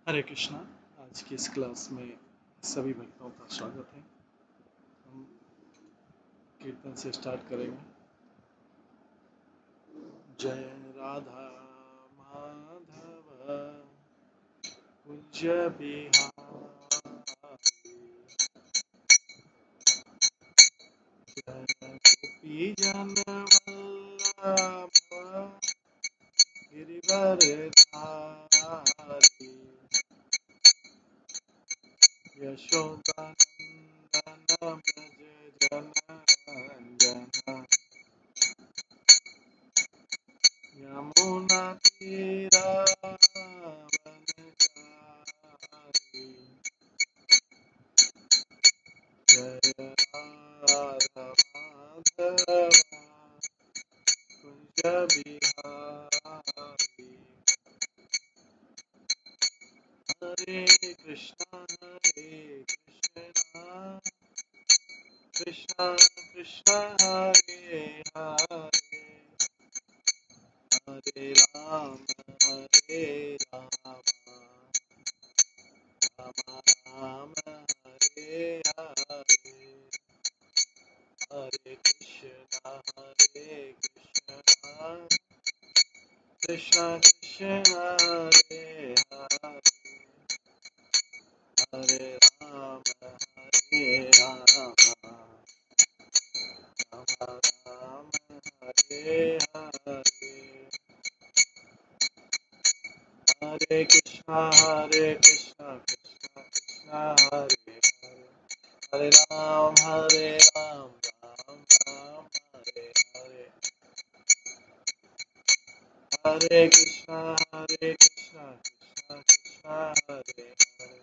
हरे कृष्णा। आज की इस क्लास में सभी भक्तों का स्वागत है। हम कीर्तन से स्टार्ट करेंगे। जय राधा माधव कुंज बिहारी, जय गोपी जन वल्लभ गिरिवर धारी, यशोदानंदन ब्रज जनरंजन, यमुना तीरावनचारी, जय राधा माधव कुंज बिहारी। हरे कृष्णा कृष्णा कृष्णा हरे हरे, हरे राम राम राम हरे हरे, हरे कृष्णा कृष्णा कृष्णा हरे हरे, हरे राम राम राम हरे हरे, हरे कृष्णा कृष्णा कृष्णा हरे हरे, हरे राम राम राम हरे हरे, हरे कृष्णा कृष्णा कृष्णा हरे हरे,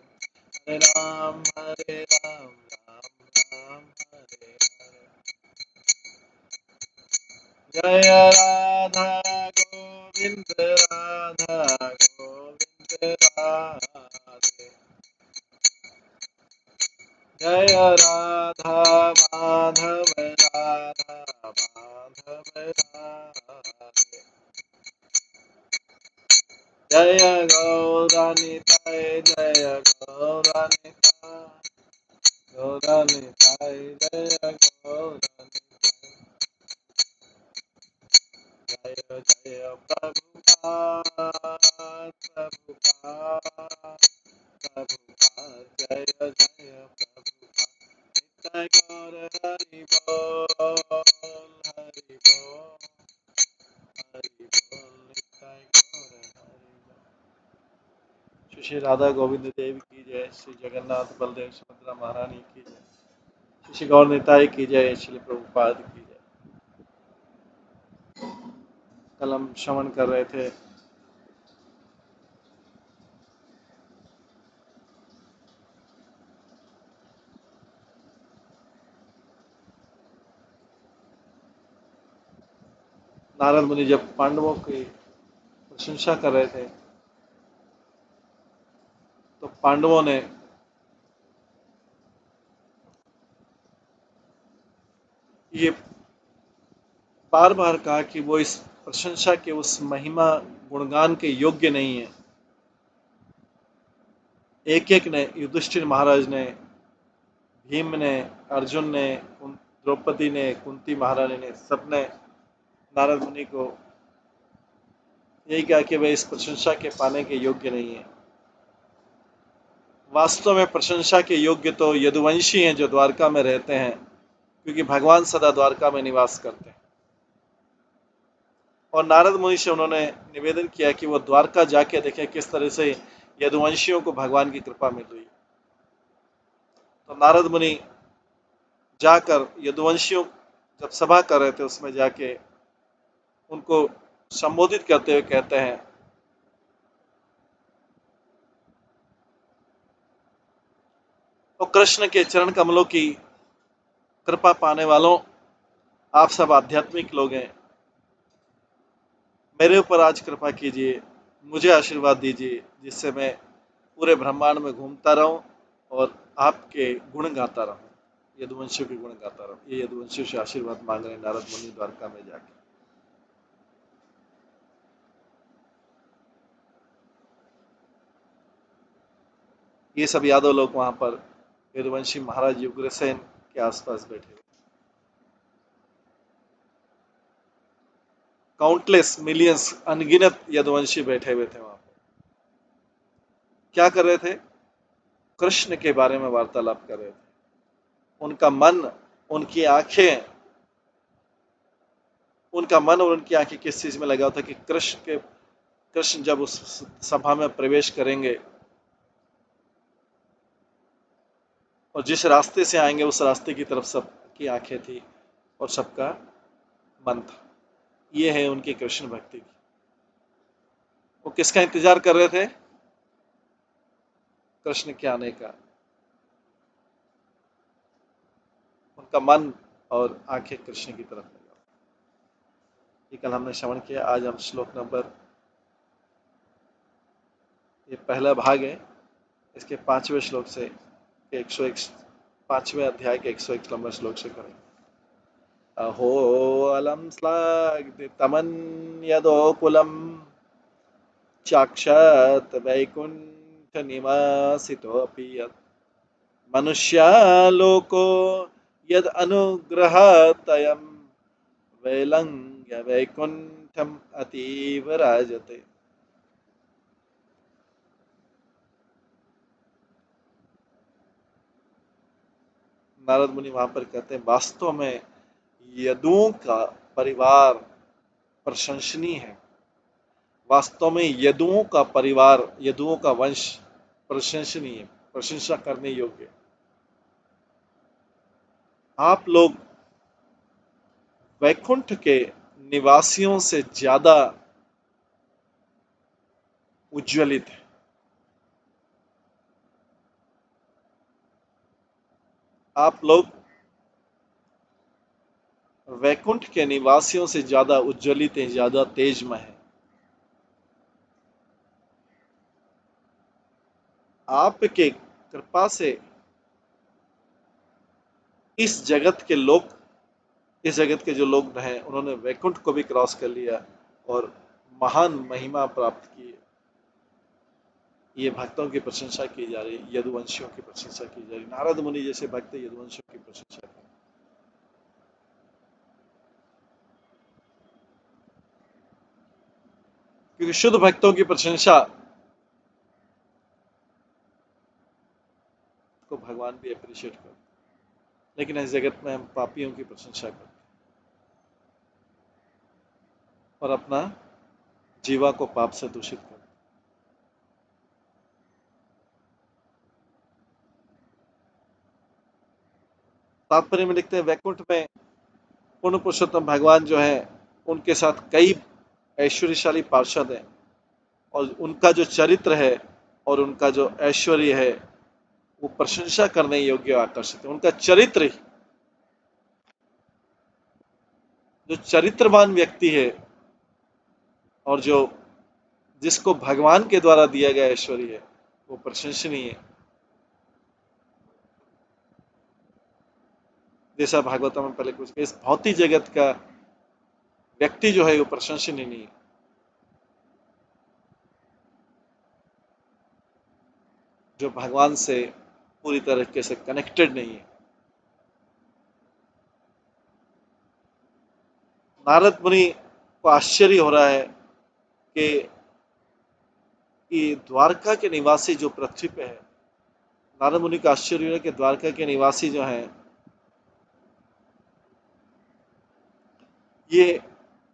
हरे राम राम राम हरे हरे। जय राधा गोविंद राधा गोविंद राधे, जय राधा माधव राधा माधव राधे, जय गौरानिताय जय गौरानिताय गौरानिताय जय गौरानिताय, जय जय प्रभुपाद प्रभुपाद प्रभुपाद, जय जय प्रभुपाद, नित्य गौर हरि बोल हरि बोल हरि बोल, नित्य गौर हरि बोल। श्री श्री राधा गोविंद देव की जय, श्री जगन्नाथ बलदेव सुभद्रा महारानी की जय, श्री श्री गौर निताय की जय, श्री प्रभुपाद की जय। कल हम श्रवण कर रहे थे नारद मुनि जब पांडवों की प्रशंसा कर रहे थे तो पांडवों ने ये बार बार कहा कि वो इस प्रशंसा के उस महिमा गुणगान के योग्य नहीं है। एक एक ने, युधिष्ठिर महाराज ने, भीम ने, अर्जुन ने, द्रौपदी ने, कुंती महारानी ने, सबने नारद मुनि को यही कहा कि वे इस प्रशंसा के पाने के योग्य नहीं है। वास्तव में प्रशंसा के योग्य तो यदुवंशी हैं जो द्वारका में रहते हैं, क्योंकि भगवान सदा द्वारका में निवास करते हैं। और नारद मुनि से उन्होंने निवेदन किया कि वो द्वारका जाके देखें किस तरह से यदुवंशियों को भगवान की कृपा मिल रही। तो नारद मुनि जाकर यदुवंशियों जब सभा कर रहे थे उसमें जाके उनको संबोधित करते हुए कहते हैं, तो कृष्ण के चरण कमलों की कृपा पाने वालों, आप सब आध्यात्मिक लोग हैं, मेरे ऊपर आज कृपा कीजिए, मुझे आशीर्वाद दीजिए जिससे मैं पूरे ब्रह्मांड में घूमता रहूं और आपके गुण गाता रहूं, यदुवंशियों के गुण गाता रहूं। ये यदुवंशियों से आशीर्वाद मांग रहे हैं नारद मुनि द्वारका में जाके। ये सब यादव लोग वहां पर यदुवंशी महाराज युग्रसेन के आसपास बैठे हुए, काउंटलेस मिलियंस अनगिनत यदुवंशी बैठे हुए थे वहां पर। क्या कर रहे थे? कृष्ण के बारे में वार्तालाप कर रहे थे। उनका मन, उनकी आंखें, उनका मन और उनकी आंखें किस चीज में लगा था कि कृष्ण जब उस सभा में प्रवेश करेंगे और जिस रास्ते से आएंगे उस रास्ते की तरफ सबकी आंखें थी और सबका मन था। ये है उनकी कृष्ण भक्ति की। वो किसका इंतजार कर रहे थे? कृष्ण के आने का। उनका मन और आंखें कृष्ण की तरफ लगा। ये कल हमने श्रवण किया। आज हम श्लोक नंबर, ये पहला भाग है, इसके 5वें श्लोक से 101, 5वें अध्याय के 101 नंबर श्लोक से करें। अहो अलम श्लाघ्नितमन्यदोकुलम् साक्षात् वैकुंठ निवासितोऽपि यत् मनुष्यालोको यद अनुग्रहातयं वैलंग्य वैकुंठम अतीव राजते। नारद मुनि वहां पर कहते हैं, वास्तव में यदुओं का परिवार प्रशंसनीय है। वास्तव में यदुओं का परिवार, यदुओं का वंश प्रशंसनीय है, प्रशंसा करने योग्य। आप लोग वैकुंठ के निवासियों से ज्यादा उज्ज्वलित है। आप लोग वैकुंठ के निवासियों से ज्यादा उज्ज्वलित हैं, ज्यादा तेजमय हैं। आपके कृपा से इस जगत के लोग, इस जगत के जो लोग हैं, उन्होंने वैकुंठ को भी क्रॉस कर लिया और महान महिमा प्राप्त की है। ये भक्तों की प्रशंसा की जा रही है, यदुवंशियों की प्रशंसा की जा रही है। नारद मुनि जैसे भक्त यदुवंशियों की प्रशंसा कर, क्योंकि शुद्ध भक्तों की प्रशंसा को भगवान भी अप्रिशिएट करते हैं। लेकिन इस जगत में हम पापियों की प्रशंसा करते हैं और अपना जीवा को पाप से दूषित करते हैं। तात्पर्य में लिखते हैं, वैकुंठ में पूर्ण पुरुषोत्तम भगवान जो है, उनके साथ कई ऐश्वर्यशाली पार्षद हैं और उनका जो चरित्र है और उनका जो ऐश्वर्य है वो प्रशंसा करने योग्य आकर्षित है। उनका चरित्र ही, जो चरित्रवान व्यक्ति है और जो जिसको भगवान के द्वारा दिया गया ऐश्वर्य है, वो प्रशंसनीय है। जैसा भागवतम में पहले कुछ, इस भौतिक जगत का व्यक्ति जो है वो प्रशंसनीय नहीं है। जो भगवान से पूरी तरीके से कनेक्टेड नहीं है। नारद मुनि को आश्चर्य हो रहा है कि द्वारका के निवासी जो पृथ्वी पे है, नारद मुनि का आश्चर्य हो रहा है कि द्वारका के निवासी जो हैं, ये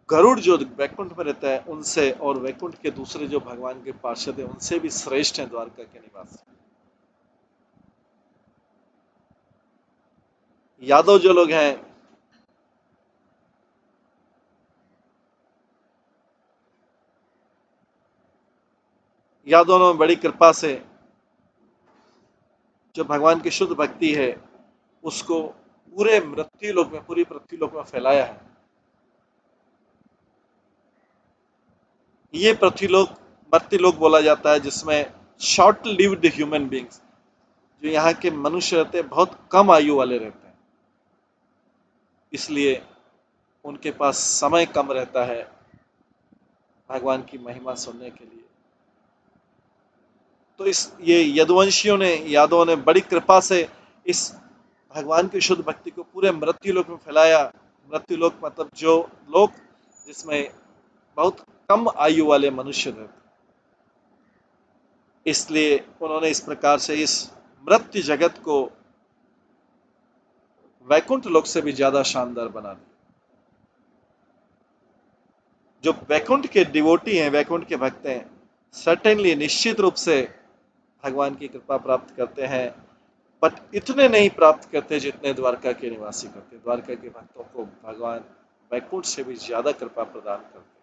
गरुड़ जो वैकुंठ में रहता है उनसे और वैकुंठ के दूसरे जो भगवान के पार्षद हैं उनसे भी श्रेष्ठ हैं द्वारका के निवासी। यादव जो लोग हैं, यादवों में बड़ी कृपा से जो भगवान की शुद्ध भक्ति है उसको पूरे मृत्यु लोक में, पूरी पृथ्वी लोक में फैलाया है। ये पृथ्वी लोक मर्त्य लोक बोला जाता है, जिसमें शॉर्ट लिव्ड ह्यूमन बींग्स, जो यहाँ के मनुष्य रहते हैं, बहुत कम आयु वाले रहते हैं, इसलिए उनके पास समय कम रहता है भगवान की महिमा सुनने के लिए। तो इस ये यदुवंशियों ने, यादवों ने बड़ी कृपा से इस भगवान की शुद्ध भक्ति को पूरे मृत्यु लोक में फैलाया। मृत्यु लोक मतलब जो लोक जिसमें बहुत कम आयु वाले मनुष्य रहते, इसलिए उन्होंने इस प्रकार से इस मृत्यु जगत को वैकुंठ लोक से भी ज्यादा शानदार बना दिया। जो वैकुंठ के डिवोटी हैं, वैकुंठ के भक्त हैं, सर्टेनली निश्चित रूप से भगवान की कृपा प्राप्त करते हैं, बट इतने नहीं प्राप्त करते जितने द्वारका के निवासी करते। द्वारका के भक्तों को भगवान वैकुंठ से भी ज्यादा कृपा प्रदान करते।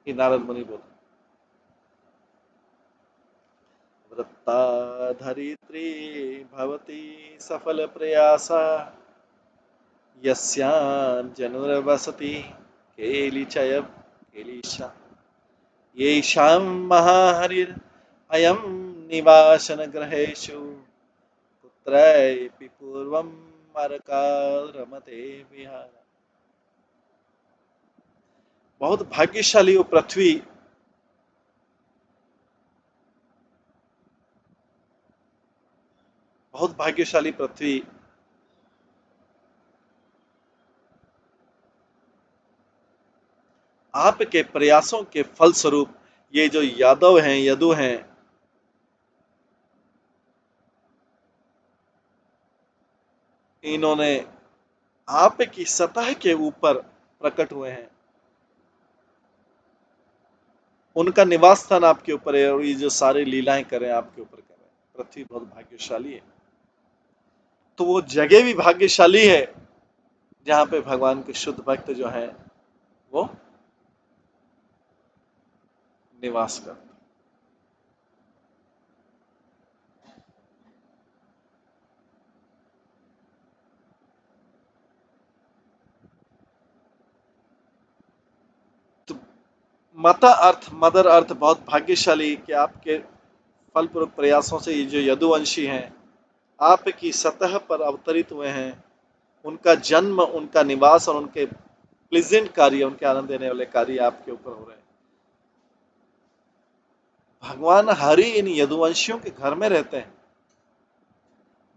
ये नारद मुनि बोलते, वृत्ता धरित्री भवती सफल प्रयासा यस्यां जनुर्वसति केलिचय केलिशा येषां महाहरिर् अयं निवासन ग्रहेषु पुत्रैपि पूर्वं मरकाल रमते विहार। बहुत भाग्यशाली वो पृथ्वी, बहुत भाग्यशाली पृथ्वी आपके प्रयासों के फलस्वरूप ये जो यादव हैं, यदु हैं, इन्होंने आपकी सतह के ऊपर प्रकट हुए हैं। उनका निवास स्थान आपके ऊपर है और ये जो सारी लीलाएं करें आपके ऊपर कर रहे हैं। पृथ्वी बहुत भाग्यशाली है। तो वो जगह भी भाग्यशाली है जहां पे भगवान के शुद्ध भक्त जो हैं वो निवास करते हैं। तो माता अर्थ, मदर अर्थ बहुत भाग्यशाली कि आपके फलपूर्वक प्रयासों से ये जो यदुवंशी हैं आपकी सतह पर अवतरित हुए हैं। उनका जन्म, उनका निवास और उनके प्लीजेंट कार्य, उनके आनंद देने वाले कार्य आपके ऊपर हो रहे हैं। भगवान हरि इन यदुवंशियों के घर में रहते हैं।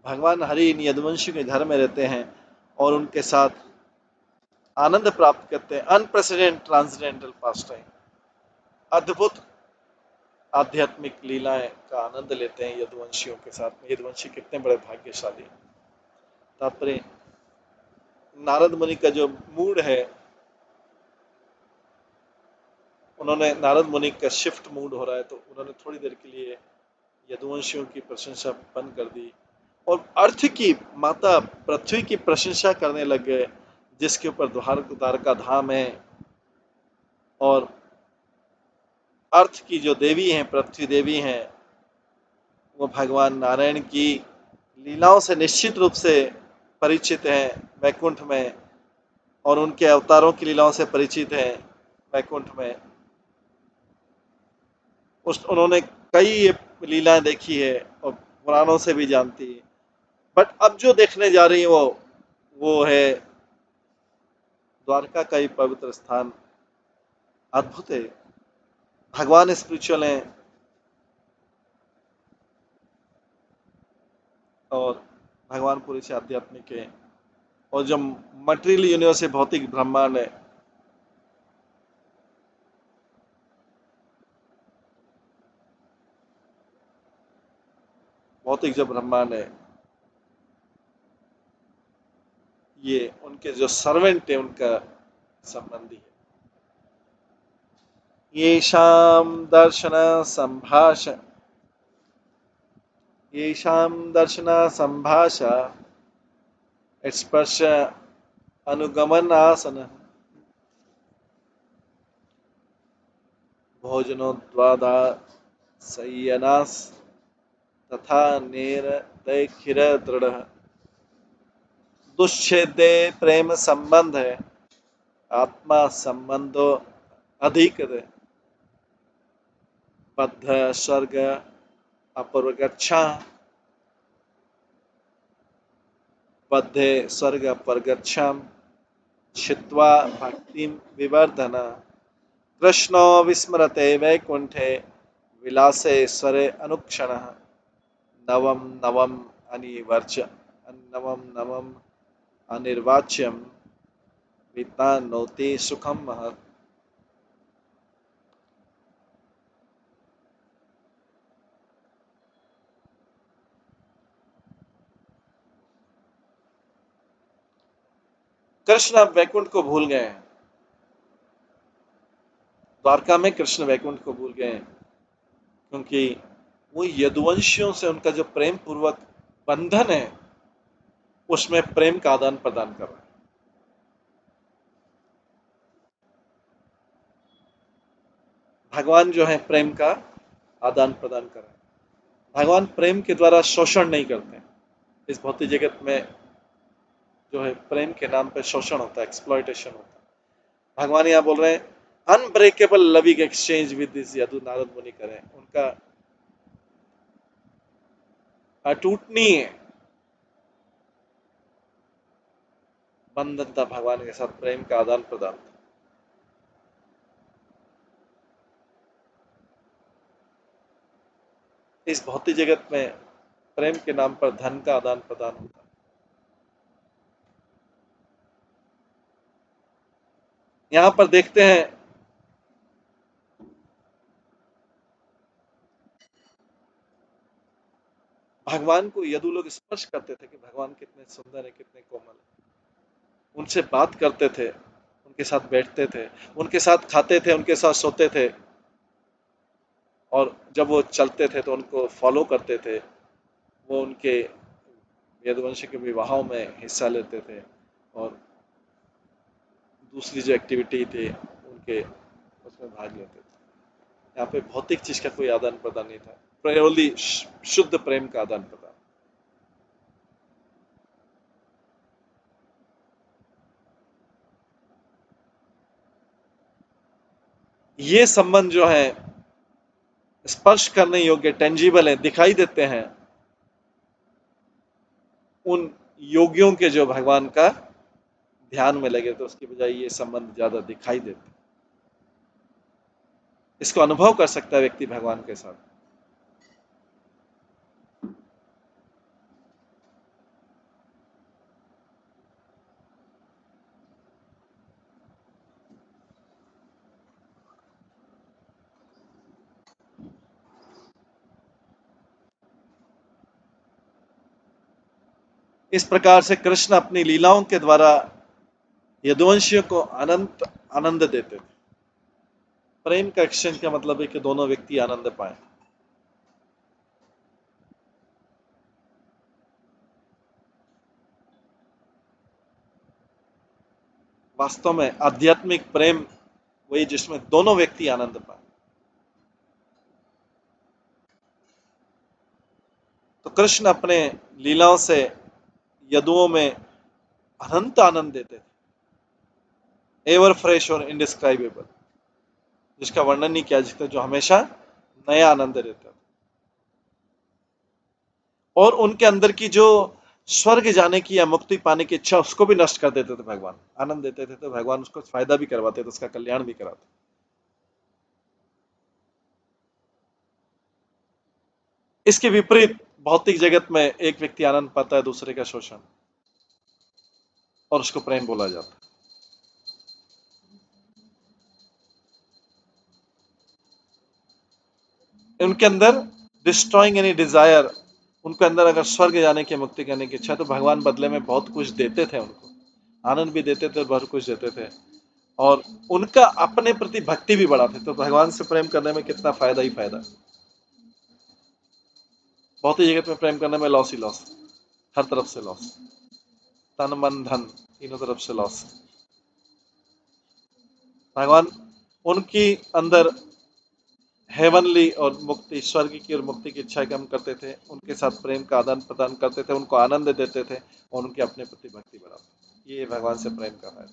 भगवान हरि इन यदुवंशियों के घर में रहते हैं और उनके साथ आनंद प्राप्त करते हैं। अनप्रेसिडेंट ट्रांसडेंटल पास टाइम, अद्भुत आध्यात्मिक लीलाएं का आनंद लेते हैं यदुवंशियों के साथ। यदुवंशी कितने बड़े भाग्यशाली हैं। तात्पर्य, नारद मुनि का जो मूड है, उन्होंने, नारद मुनि का शिफ्ट मूड हो रहा है तो उन्होंने थोड़ी देर के लिए यदुवंशियों की प्रशंसा बंद कर दी और अर्थ की माता पृथ्वी की प्रशंसा करने लग गए, जिसके ऊपर द्वारका धाम है। और अर्थ की जो देवी हैं, पृथ्वी देवी हैं, वो भगवान नारायण की लीलाओं से निश्चित रूप से परिचित हैं वैकुंठ में, और उनके अवतारों की लीलाओं से परिचित हैं वैकुंठ में। उन्होंने कई लीलाएं देखी है और पुराणों से भी जानती है। बट अब जो देखने जा रही है वो है द्वारका का ही पवित्र स्थान। अद्भुत है। भगवान स्पिरिचुअल हैं और भगवान पूरी से आध्यात्मिक है। और जो मटेरियल यूनिवर्स है, भौतिक ब्रह्मांड है, भौतिक जो ब्रह्मांड है, ये उनके जो सर्वेंट है उनका संबंधी है। येषां दर्शन संभाष, येषां दर्शन संभाषा स्पर्श अनुगमन आसन भोजनोद्वादा संयनास तथा नेर दैखिर दृढ़ दुच्छेदे प्रेम संबंध है आत्मा संबंधो अधिक बद्ध स्वर्ग अपरगच्छा बद्धे स्वर्ग अपरगच्छाम छित्वा भक्ति विवर्धन कृष्णो विस्मरते वैकुंठे विलासेश्वरे अनुक्षणः नवम नवम अनिवर्च्य नवम नवम अनिर्वाच्यम विज्ञानोति सुखम महत्। कृष्ण अब वैकुंठ को भूल गए हैं। द्वारका में कृष्ण वैकुंठ को भूल गए हैं, क्योंकि वो यदुवंशियों से उनका जो प्रेम पूर्वक बंधन है, उसमें प्रेम का आदान प्रदान कर रहे हैं। भगवान जो है प्रेम का आदान प्रदान कर रहे हैं। भगवान प्रेम के द्वारा शोषण नहीं करते। इस भौतिक जगत में जो है प्रेम के नाम पर शोषण होता है, एक्सप्लॉयटेशन होता है। भगवान यहाँ बोल रहे हैं unbreakable loving exchange with this Yadu Narad मुनि करें। उनका अटूटनीय बंधन था भगवान के साथ, प्रेम का आदान प्रदान। इस भौतिक जगत में प्रेम के नाम पर धन का आदान प्रदान होता है। यहां पर देखते हैं भगवान को यदु लोग स्पर्श करते थे कि भगवान कितने सुंदर है, कितने कोमल है। उनसे बात करते थे, उनके साथ बैठते थे, उनके साथ खाते थे, उनके साथ सोते थे, और जब वो चलते थे तो उनको फॉलो करते थे। वो उनके यदुवंशी के विवाहों में हिस्सा लेते थे, और दूसरी जो एक्टिविटी थी उनके उसमें भाग लेते थे। यहाँ पे भौतिक चीज का कोई आदान प्रदान नहीं था, केवली शुद्ध प्रेम का आदान प्रदान। ये संबंध जो है स्पर्श करने योग्य, टेंजिबल है, दिखाई देते हैं उन योगियों के जो भगवान का ध्यान में लगे, तो उसकी बजाय ये संबंध ज्यादा दिखाई देते। इसको अनुभव कर सकता है व्यक्ति भगवान के साथ। इस प्रकार से कृष्ण अपनी लीलाओं के द्वारा यदुवंशियों को अनंत आनंद देते थे। प्रेम का एक्सचेंज का मतलब है कि दोनों व्यक्ति आनंद पाए। वास्तव में आध्यात्मिक प्रेम वही जिसमें दोनों व्यक्ति आनंद पाए। तो कृष्ण अपने लीलाओं से यदुओं में अनंत आनंद देते थे, एवर फ्रेश और इंडिस्क्राइबेबल, जिसका वर्णन नहीं किया जिसका, जो हमेशा नया आनंद देता था। और उनके अंदर की जो स्वर्ग जाने की या मुक्ति पाने की इच्छा, उसको भी नष्ट कर देते थे भगवान। आनंद देते थे तो भगवान उसको फायदा भी करवाते थे, उसका कल्याण भी कराते। इसके विपरीत भौतिक जगत में एक व्यक्ति आनंद पाता है, दूसरे का शोषण, और उसको प्रेम बोला जाता है। उनके अंदर डिस्ट्रॉइंग एनी डिजायर, उनके अंदर अगर स्वर्ग जाने की, मुक्ति करने की इच्छा, तो भगवान बदले में बहुत कुछ देते थे उनको, आनंद भी देते थे, बहुत कुछ देते थे, और उनका अपने प्रति भक्ति भी बढ़ाते। तो भगवान से प्रेम करने में कितना फायदा ही फायदा। भौतिक जगत में प्रेम करने में लॉस ही लॉस, हर तरफ से लॉस, तन मन धन तीनों तरफ से लॉस। भगवान उनकी अंदर हेवनली और मुक्ति, स्वर्ग की और मुक्ति की इच्छा कम करते थे, उनके साथ प्रेम का आदान प्रदान करते थे, उनको आनंद देते थे, और उनके अपने प्रति भक्ति बढ़ाते। ये भगवान से प्रेम का है।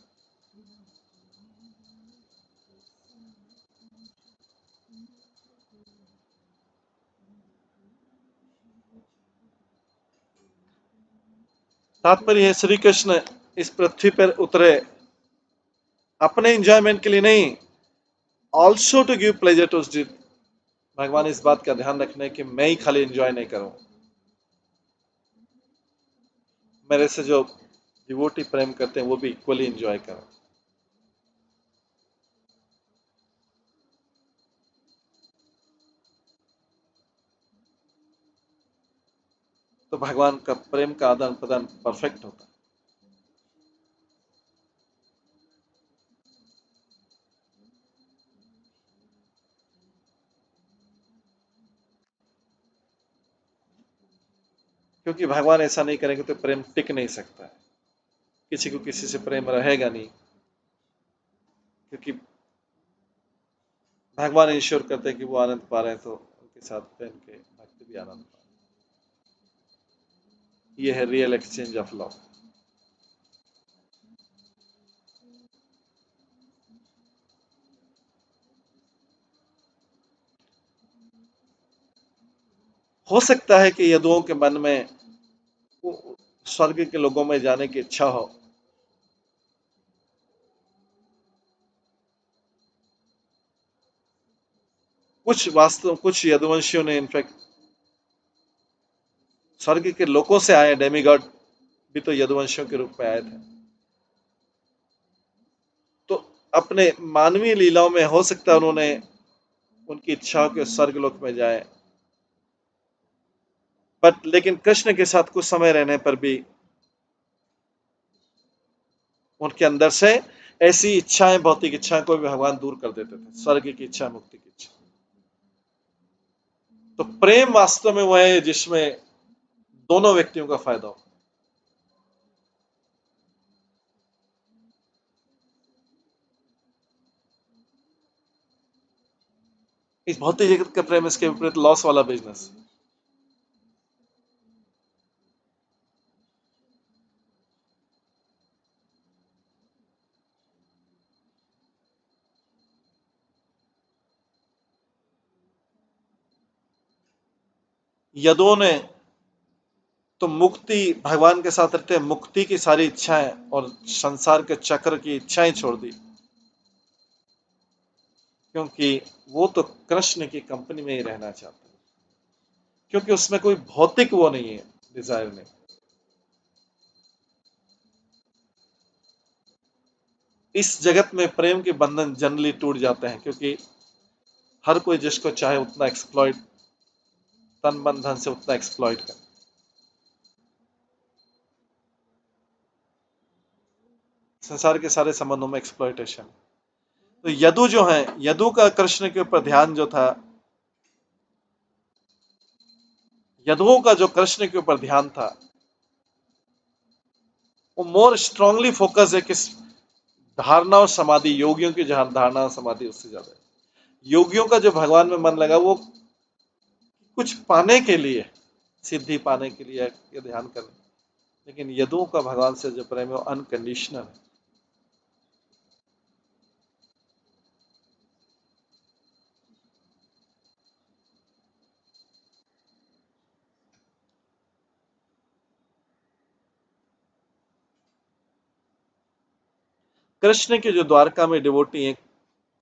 तात्पर्य है श्री कृष्ण इस पृथ्वी पर उतरे अपने एंजॉयमेंट के लिए नहीं, also to give pleasure to भगवान इस बात का ध्यान रखना है कि मैं ही खाली एंजॉय नहीं करूं, मेरे से जो डिवोटी प्रेम करते हैं वो भी इक्वली एंजॉय करें। तो भगवान का प्रेम का आदान प्रदान परफेक्ट होता है। क्योंकि भगवान ऐसा नहीं करेंगे तो प्रेम टिक नहीं सकता है, किसी को किसी से प्रेम रहेगा नहीं, क्योंकि भगवान ईश्वर करते हैं कि वो आनंद पा रहे हैं तो उनके साथ प्रेम के भक्त भी आनंद पा रहे हैं। ये है रियल एक्सचेंज ऑफ लव। हो सकता है कि यदुओं के मन में स्वर्ग के लोगों में जाने की इच्छा हो, कुछ यदुवंशियों ने इनफैक्ट स्वर्ग के लोगों से आए डेमिगॉड भी तो यदुवंशियों के रूप में आए थे। तो अपने मानवीय लीलाओं में हो सकता है उन्होंने उनकी इच्छा के स्वर्ग लोक में जाए, बट लेकिन कृष्ण के साथ कुछ समय रहने पर भी उनके अंदर से ऐसी इच्छाएं, भौतिक इच्छाएं को भी भगवान दूर कर देते थे, स्वर्ग की इच्छा, मुक्ति की इच्छा। तो प्रेम वास्तव में वह है जिसमें दोनों व्यक्तियों का फायदा हो। इस भौतिक जगत का प्रेम इसके विपरीत लॉस वाला बिजनेस। यदुओं ने तो मुक्ति, भगवान के साथ रहते मुक्ति की सारी इच्छाएं और संसार के चक्र की इच्छाएं छोड़ दी, क्योंकि वो तो कृष्ण की कंपनी में ही रहना चाहते हैं, क्योंकि उसमें कोई भौतिक वो नहीं है, डिजायर नहीं। इस जगत में प्रेम के बंधन जनरली टूट जाते हैं, क्योंकि हर कोई जिसको चाहे उतना एक्सप्लॉइट, तन मन धन से उतना एक्सप्लॉइट कर। संसार के सारे संबंधों में एक्सप्लॉइटेशन। तो यदु जो है, यदु का कृष्ण के ऊपर ध्यान जो था, यदुओं का जो कृष्ण के ऊपर ध्यान था वो मोर स्ट्रांगली फोकस है किस धारणा और समाधि, योगियों की जहां धारणा और समाधि उससे ज्यादा है। योगियों का जो भगवान में मन लगा वो कुछ पाने के लिए, सिद्धि पाने के लिए ये ध्यान करने, लेकिन यदुओं का भगवान से जो प्रेम है वो अनकंडीशनल है। कृष्ण के जो द्वारका में डिवोटी है,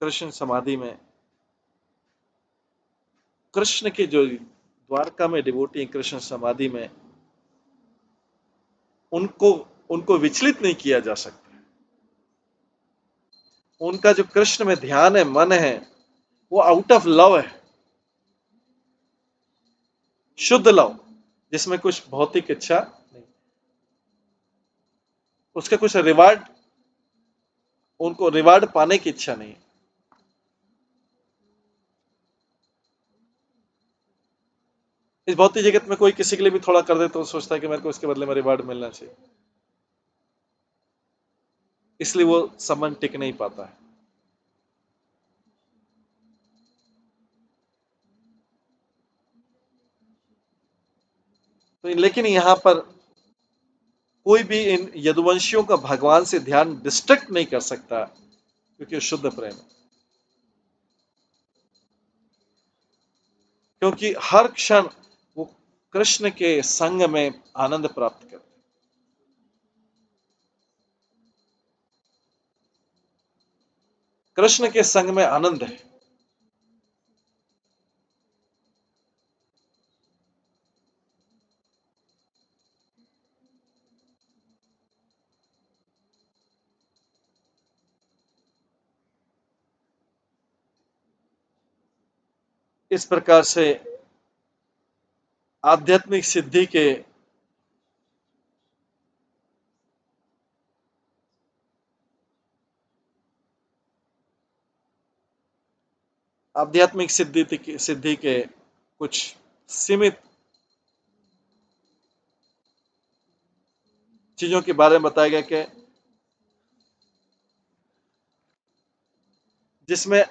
कृष्ण समाधि में, कृष्ण के जो द्वारका में डिवोटी है कृष्ण समाधि में, उनको उनको विचलित नहीं किया जा सकता। उनका जो कृष्ण में ध्यान है, मन है, वो आउट ऑफ लव है, शुद्ध लव, जिसमें कुछ भौतिक इच्छा नहीं, उसके कुछ रिवार्ड, उनको रिवार्ड पाने की इच्छा नहीं है। इस भौतिक जगत में कोई किसी के लिए भी थोड़ा कर दे तो सोचता है कि मेरे को इसके बदले में रिवार्ड मिलना चाहिए, इसलिए वो संबंध टिक नहीं पाता है। तो लेकिन यहां पर कोई भी इन यदुवंशियों का भगवान से ध्यान डिस्ट्रैक्ट नहीं कर सकता, क्योंकि शुद्ध प्रेम है। क्योंकि हर क्षण वो कृष्ण के संग में आनंद प्राप्त करते, कृष्ण के संग में आनंद है। इस प्रकार से आध्यात्मिक सिद्धि के सिद्धि के कुछ सीमित चीजों के बारे में बताया गया कि जिसमें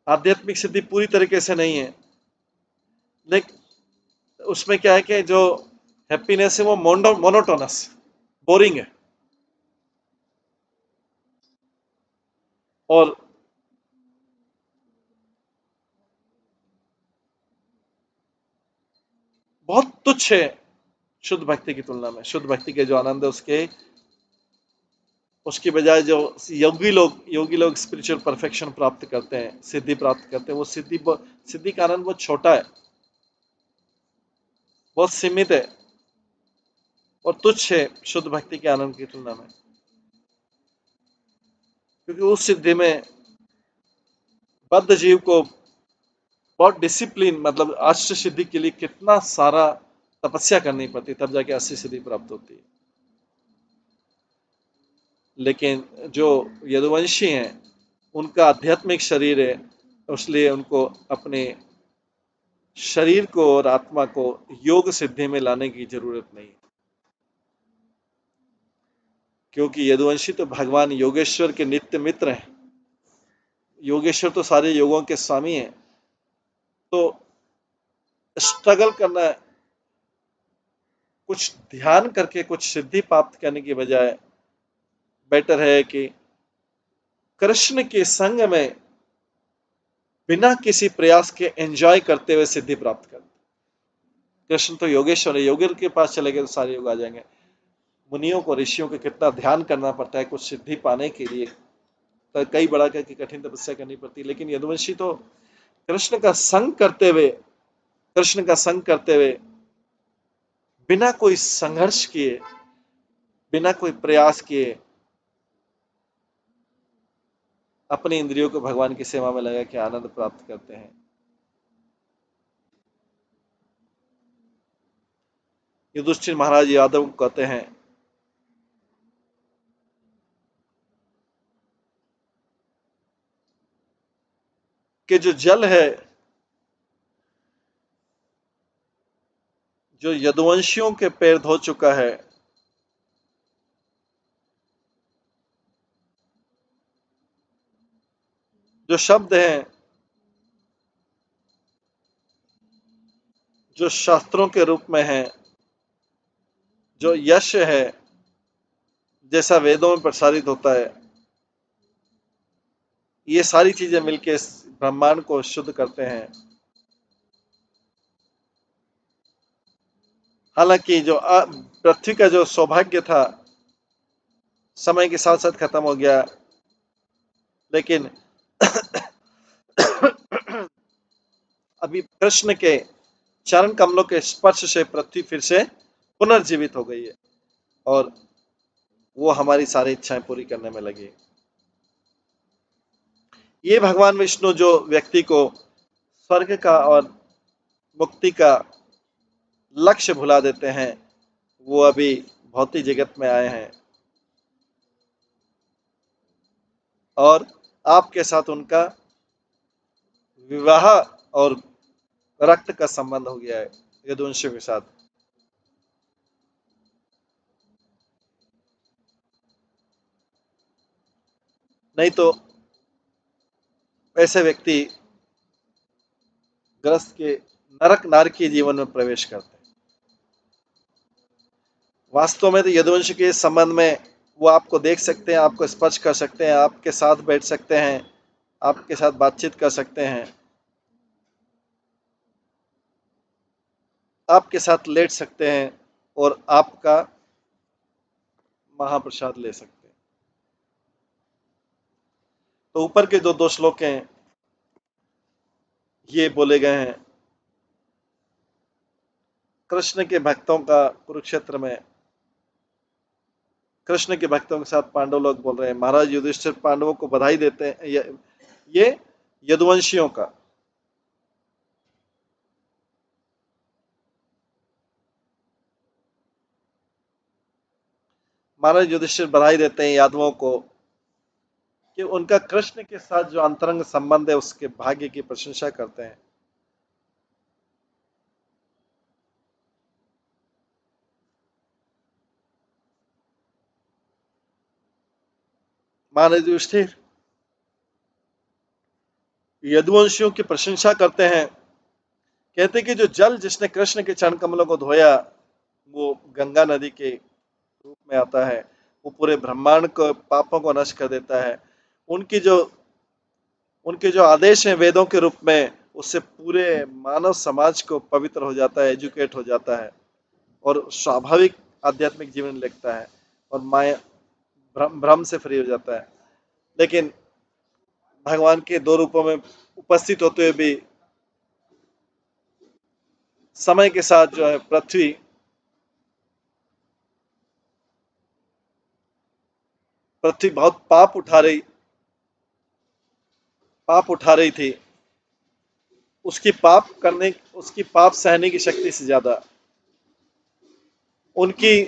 आध्यात्मिक सिद्धि पूरी तरीके से नहीं है, लेकिन उसमें क्या है कि जो हैप्पीनेस है वो मोनोटोनस, बोरिंग है, और बहुत तुच्छ है शुद्ध भक्ति की तुलना में। शुद्ध भक्ति के जो आनंद है उसकी बजाय जो योगी लोग स्पिरिचुअल परफेक्शन प्राप्त करते हैं, सिद्धि प्राप्त करते हैं, वो सिद्धि का आनंद बहुत छोटा है, बहुत सीमित है और तुच्छ है शुद्ध भक्ति के आनंद की तुलना में। क्योंकि उस सिद्धि में बद्ध जीव को बहुत डिसिप्लिन, मतलब अष्ट सिद्धि के लिए कितना सारा तपस्या करनी पड़ती, तब जाके असली सिद्धि प्राप्त होती है। लेकिन जो यदुवंशी हैं उनका आध्यात्मिक शरीर है, इसलिए उनको अपने शरीर को और आत्मा को योग सिद्धि में लाने की जरूरत नहीं, क्योंकि यदुवंशी तो भगवान योगेश्वर के नित्य मित्र हैं। योगेश्वर तो सारे योगों के स्वामी हैं। तो स्ट्रगल करना, कुछ ध्यान करके कुछ सिद्धि प्राप्त करने की बजाय बेटर है कि कृष्ण के संग में बिना किसी प्रयास के एंजॉय करते हुए सिद्धि प्राप्त कर। कृष्ण तो योगेश्वर है, योगी के पास चले गए तो सारे योग आ जाएंगे। मुनियों को, ऋषियों को कितना ध्यान करना पड़ता है कुछ सिद्धि पाने के लिए, तो कई बड़ा की कठिन तपस्या करनी पड़ती है। लेकिन यदुवंशी तो कृष्ण का संग करते हुए, कृष्ण का संग करते हुए बिना कोई संघर्ष किए, बिना कोई प्रयास किए अपनी इंद्रियों को भगवान की सेवा में लगा के आनंद प्राप्त करते हैं। युधिष्ठिर महाराज यादव कहते हैं कि जो जल है, जो यदुवंशियों के पैर धो चुका है, जो शब्द हैं, जो शास्त्रों के रूप में है, जो यश है जैसा वेदों में प्रसारित होता है, ये सारी चीजें मिलकर इस ब्रह्मांड को शुद्ध करते हैं। हालांकि जो पृथ्वी का जो सौभाग्य था समय के साथ साथ खत्म हो गया, लेकिन अभी कृष्ण के चरण कमलों के स्पर्श से पृथ्वी फिर से पुनर्जीवित हो गई है और वो हमारी सारी इच्छाएं पूरी करने में लगी। ये भगवान विष्णु जो व्यक्ति को स्वर्ग का और मुक्ति का लक्ष्य भुला देते हैं, वो अभी भौतिक जगत में आए हैं और आपके साथ उनका विवाह और रक्त का संबंध हो गया है यदुवंशियों के साथ। नहीं तो ऐसे व्यक्ति ग्रस्त के नरक नारकीय जीवन में प्रवेश करते हैं। वास्तव में तो यदुवंश के संबंध में वो आपको देख सकते हैं, आपको स्पर्श कर सकते हैं, आपके साथ बैठ सकते हैं, आपके साथ बातचीत कर सकते हैं, आपके साथ लेट सकते हैं और आपका महाप्रसाद ले सकते हैं। तो ऊपर के जो दो श्लोक हैं ये बोले गए हैं कृष्ण के भक्तों का कुरुक्षेत्र में, कृष्ण के भक्तों के साथ पांडव लोग बोल रहे हैं। महाराज युधिष्ठिर पांडवों को बधाई देते हैं। ये यदुवंशियों का। महाराज युधिष्ठिर बधाई देते हैं यादवों को कि उनका कृष्ण के साथ जो अंतरंग संबंध है उसके भाग्य की प्रशंसा करते हैं। महाराज युधिष्ठिर यदुवंशियों की प्रशंसा करते हैं, कहते हैं कि जो जल जिसने कृष्ण के चरण कमलों को धोया वो गंगा नदी के रूप में आता है, वो पूरे ब्रह्मांड को पापों को नष्ट कर देता है। उनकी जो उनके जो आदेश हैं वेदों के रूप में, उससे पूरे मानव समाज को पवित्र हो जाता है, एजुकेट हो जाता है और स्वाभाविक आध्यात्मिक जीवन लगता है और माया भ्रम से फ्री हो जाता है। लेकिन भगवान के दो रूपों में उपस्थित होते हुए भी समय के साथ जो है पृथ्वी बहुत पाप उठा रही थी। उसकी पाप सहने की शक्ति से ज्यादा उनकी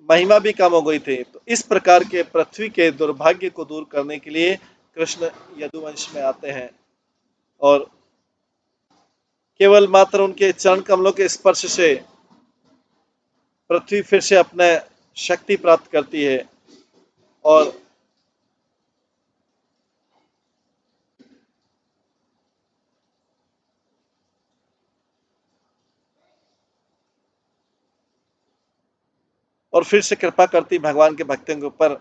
महिमा भी कम हो गई थी। तो इस प्रकार के पृथ्वी के दुर्भाग्य को दूर करने के लिए कृष्ण यदुवंश में आते हैं और केवल मात्र उनके चरण कमलों के स्पर्श से पृथ्वी फिर से अपने शक्ति प्राप्त करती है और फिर से कृपा करती भगवान के भक्तों के ऊपर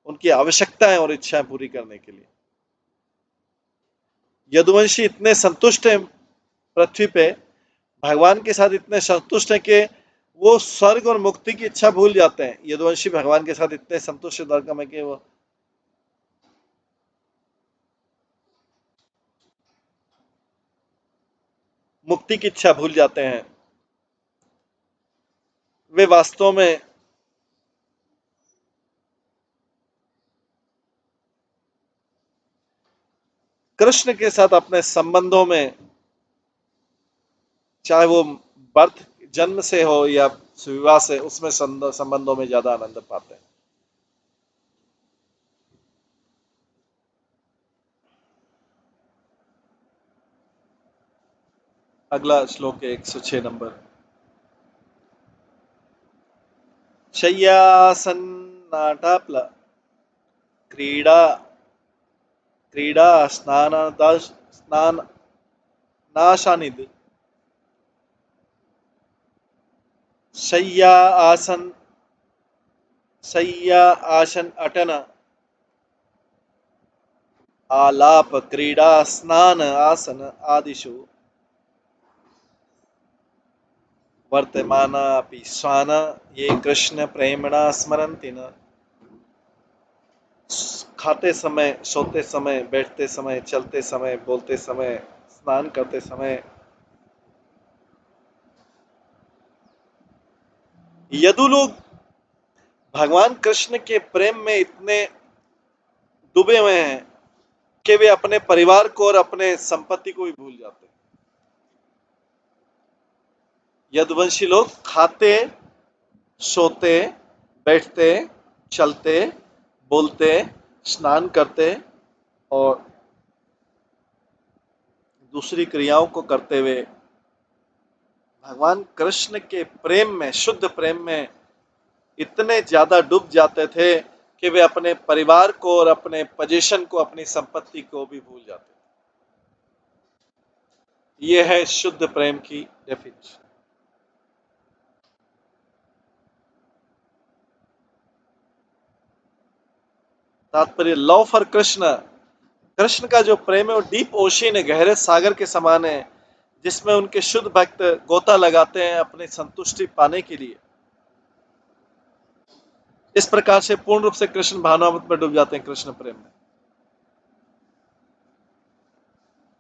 उनकी आवश्यकताएं और इच्छाएं पूरी करने के लिए। यदुवंशी इतने संतुष्ट हैं पृथ्वी पे, भगवान के साथ इतने संतुष्ट हैं कि वो स्वर्ग और मुक्ति की इच्छा भूल जाते हैं। यदुवंशी भगवान के साथ इतने संतुष्ट द्वारका में कि वो मुक्ति की इच्छा भूल जाते हैं। वे वास्तव में कृष्ण के साथ अपने संबंधों में, चाहे वो बर्थ जन्म से हो या विवाह से, उसमें संबंधों में ज्यादा आनंद पाते हैं। अगला श्लोक है 106 नंबर। शय्यासन्नाटाप्ल क्रीडा क्रीडा स्नानाशानिद शय्या आसन शय्या आसन अटन आलाप क्रीडा स्नान आसन आदिषु वर्तमानापि स्वान ये कृष्ण प्रेमणा स्मरन्ति न। खाते समय, सोते समय, बैठते समय, चलते समय, बोलते समय, स्नान करते समय यदु लोग भगवान कृष्ण के प्रेम में इतने डूबे हुए हैं कि वे अपने परिवार को और अपने संपत्ति को भी भूल जाते हैं। यदुवंशी लोग खाते, सोते, बैठते, चलते, बोलते, स्नान करते और दूसरी क्रियाओं को करते हुए भगवान कृष्ण के प्रेम में, शुद्ध प्रेम में इतने ज्यादा डूब जाते थे कि वे अपने परिवार को और अपने पोजीशन को, अपनी संपत्ति को भी भूल जाते थे। यह है शुद्ध प्रेम की डेफिनेशन। तात्पर्य लव फॉर कृष्ण, कृष्ण का जो प्रेम है वो डीप ओशियन है, गहरे सागर के समान है, जिसमें उनके शुद्ध भक्त गोता लगाते हैं अपनी संतुष्टि पाने के लिए। इस प्रकार से पूर्ण रूप से कृष्ण भावनामृत में डूब जाते हैं, कृष्ण प्रेम में।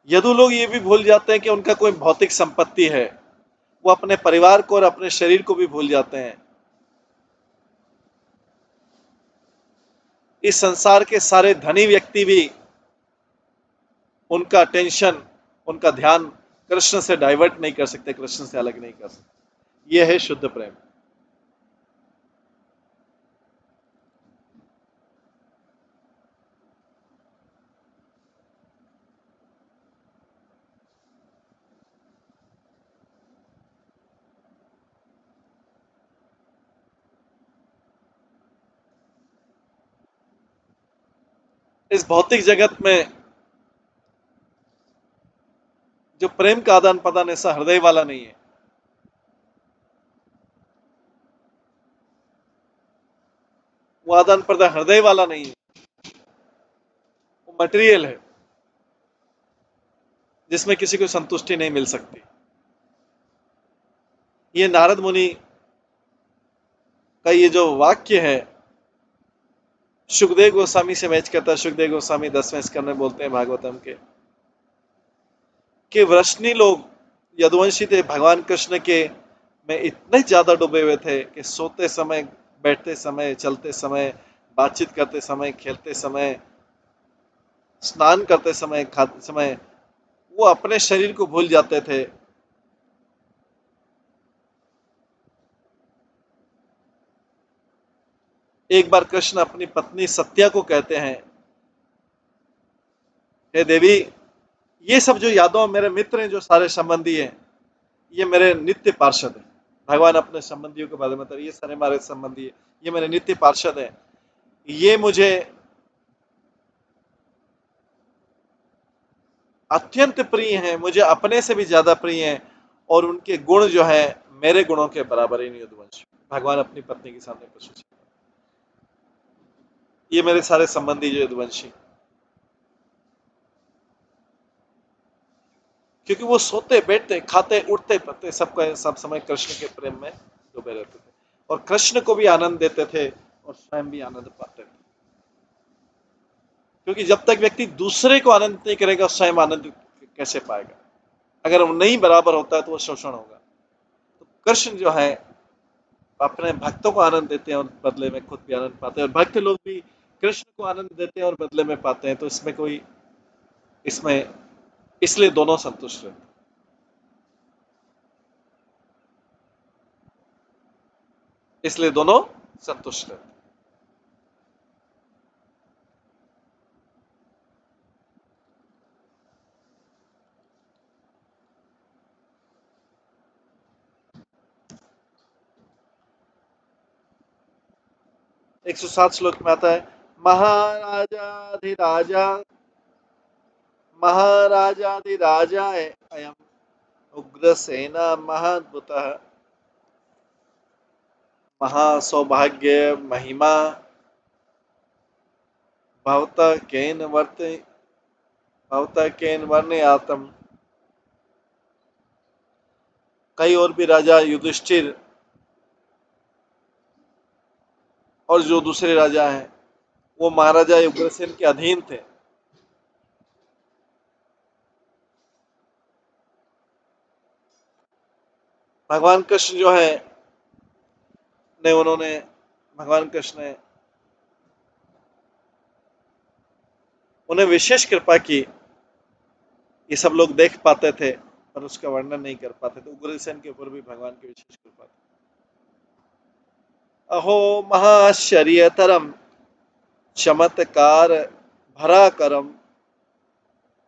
यदु लोग ये भी भूल जाते हैं कि उनका कोई भौतिक संपत्ति है, वो अपने परिवार को और अपने शरीर को भी भूल जाते हैं। इस संसार के सारे धनी व्यक्ति भी उनका अटेंशन, उनका ध्यान कृष्ण से डाइवर्ट नहीं कर सकते, कृष्ण से अलग नहीं कर सकते। यह है शुद्ध प्रेम। इस भौतिक जगत में जो प्रेम का आदान प्रदान ऐसा हृदय वाला नहीं है। वो आदान प्रदान हृदय वाला नहीं है, वो मटेरियल है जिसमें किसी को संतुष्टि नहीं मिल सकती। ये नारद मुनि का ये जो वाक्य है, सुखदेव गोस्वामी से मैच करता है। सुखदेव गोस्वामी 10वें स्कंद में बोलते हैं भागवतम के कि वृष्णि लोग यदुवंशी थे, भगवान कृष्ण के में इतने ज्यादा डूबे हुए थे कि सोते समय, बैठते समय, चलते समय, बातचीत करते समय, खेलते समय, स्नान करते समय, खाते समय वो अपने शरीर को भूल जाते थे। एक बार कृष्ण अपनी पत्नी सत्या को कहते हैं, हे देवी, ये सब जो यादव मेरे मित्र हैं, जो सारे संबंधी हैं, ये मेरे नित्य पार्षद हैं। भगवान अपने संबंधियों के बारे में बताते, ये सारे हमारे संबंधी है, ये मेरे नित्य पार्षद हैं। ये मुझे अत्यंत प्रिय हैं, मुझे अपने से भी ज्यादा प्रिय हैं, और उनके गुण जो है मेरे गुणों के बराबर ही नहीं। यदुवंश भगवान अपनी पत्नी के सामने प्रस्तुत, ये मेरे सारे संबंधी जो यदुवंशी, क्योंकि वो सोते, बैठते, खाते, उठते, पड़ते, सबका सब समय कृष्ण के प्रेम में डूबे रहते थे, और कृष्ण को भी आनंद देते थे और स्वयं भी आनंद पाते थे। क्योंकि जब तक व्यक्ति दूसरे को आनंद नहीं करेगा, स्वयं आनंद कैसे पाएगा? अगर वो नहीं बराबर होता है तो वो शोषण होगा। तो कृष्ण जो है अपने भक्तों को आनंद देते हैं और बदले में खुद भी आनंद पाते हैं, और भक्त लोग भी कृष्ण को आनंद देते हैं और बदले में पाते हैं। तो इसमें कोई, इसमें, इसलिए दोनों संतुष्ट रहते हैं। इसलिए दोनों संतुष्ट रहते हैं। 107 श्लोक में आता है, महाराजाधिराजा, महाराजाधिराजा अयम उग्रसेना महाद्भुतः, महासौभाग्य महिमा भवतः केन वर्ते, भवतः केन वर्णयातम। कई और भी राजा, युधिष्ठिर और जो दूसरे राजा हैं, वो महाराजा उग्रसेन के अधीन थे। भगवान कृष्ण जो है ने उन्होंने भगवान कृष्ण ने उन्हें विशेष कृपा की। ये सब लोग देख पाते थे पर उसका वर्णन नहीं कर पाते थे। उग्रसेन के ऊपर भी भगवान की विशेष कृपा थी। अहो महाश्चर्यतरम चमत्कार भरा करम,